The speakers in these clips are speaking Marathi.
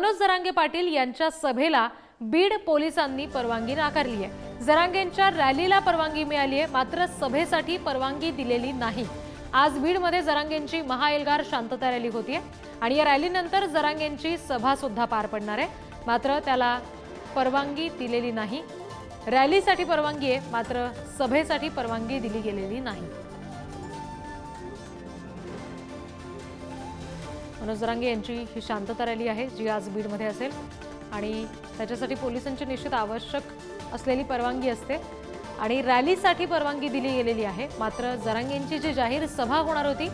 मनोज जरांगे पाटील यांच्या सभेला बीड पोलिसांनी परवानगी नाकारली आहे। जरांगेंच्या रॅलीला परवानगी मिळाली आहे, मात्र सभेसाठी परवानगी दिलेली नाही। आज बीडमध्ये जरांगेंची महाएल्गार शांतता रॅली होतीये आणि या रॅलीनंतर जरांगेंची सभा सुद्धा पार पडणार आहे, मात्र त्याला परवानगी दिलेली नाही। रॅलीसाठी परवानगी आहे, मात्र सभेसाठी परवानगी दिली गेलेली नाही। मनोज जरांगे यांची ही शांतता रॅली आहे जी आज बीडमध्ये असेल आणि त्याच्यासाठी पोलिसांची निश्चित आवश्यक असलेली परवानगी असते आणि रॅलीसाठी परवानगी दिली गेलेली आहे, मात्र जरांगेंची जी जाहीर सभा होणार होती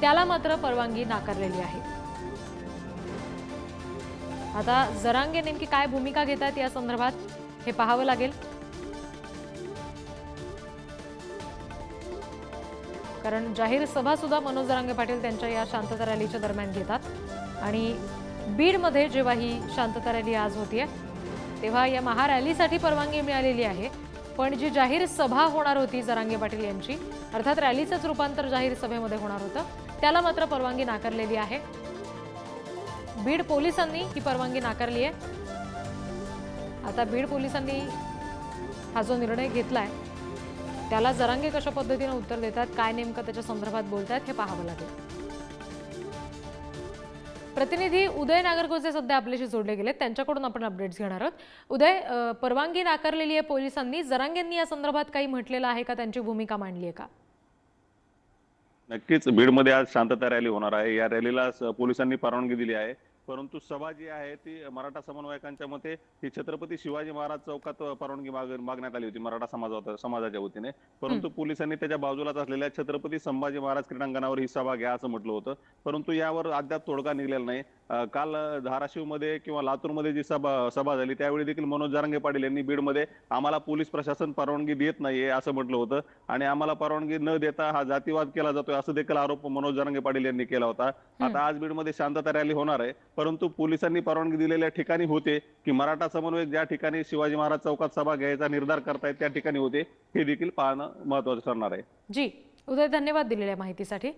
त्याला मात्र परवानगी नाकारलेली आहे। आता जरांगे नेमकी काय भूमिका घेतात या संदर्भात हे पाहावं लागेल, कारण जाहीर सभा सुद्धा मनोज जरांगे पाटील त्यांच्या या शांतता रॅलीच्या दरम्यान घेतात आणि बीडमध्ये जेव्हा ही शांतता रॅली आज होतीये तेव्हा या महारॅलीसाठी परवानगी मिळालेली आहे, पण जी जाहीर सभा होणार होती जरांगे पाटील यांची, अर्थात रॅलीचंच रूपांतर जाहीर सभेमध्ये होणार होतं, त्याला मात्र परवानगी नाकारलेली आहे। बीड पोलिसांनी ही परवानगी नाकारली आहे। आता बीड पोलिसांनी हा जो निर्णय घेतलाय त्याला जरांगे कशा पद्धतीने उत्तर देतात, काय नेमकं त्याच्या संदर्भात बोलतात हे पाहावं लागेल। प्रतिनिधी उदय नागरगोजे सध्या आपल्याशी जोडले गेलेत, त्यांच्याकडून आपण अपडेट्स घेणार आहोत। उदय, परवानगी नाकारलेली आहे पोलिसांनी, जरांगेंनी या संदर्भात काही म्हटलेलं आहे का, त्यांची भूमिका मांडली आहे का? नक्कीच बीडमध्ये आज शांतता रॅली होणार आहे। या रॅलीला पोलिसांनी परवानगी दिली आहे, परंतु सभा जी आहे ती मराठा समन्वयकांच्या मते ही छत्रपती शिवाजी महाराज चौकात परवानगी मागण्यात आली होती मराठा समाजाच्या वतीने, परंतु पोलिसांनी त्याच्या बाजूलाच असलेल्या छत्रपती संभाजी महाराज क्रीडांगणावर ही सभा घ्या असं म्हटलं होतं, परंतु यावर अद्याप तोडगा निघालेला नाही। काल धाराशिवमध्ये किंवा लातूरमध्ये जी सभा झाली त्यावेळी देखील मनोज जरांगे पाटील यांनी बीडमध्ये आम्हाला पोलीस प्रशासन परवानगी देत नाहीये असं म्हटलं होतं आणि आम्हाला परवानगी न देता हा जातीवाद केला जातोय असं देखील आरोप मनोज जरांगे पाटील यांनी केला होता। आता आज बीडमध्ये शांतता रॅली होणार आहे, परंतु पोलिसांनी परवानगी दिलेल्या ठिकाणी होते की मराठा समन्वयक ज्या ठिकाणी शिवाजी महाराज चौकात सभा घ्यायचा निर्धार करतायत त्या ठिकाणी होते, हे देखील पाहणं महत्त्वाचं ठरणार आहे। जी उदय, धन्यवाद दिलेल्या माहितीसाठी।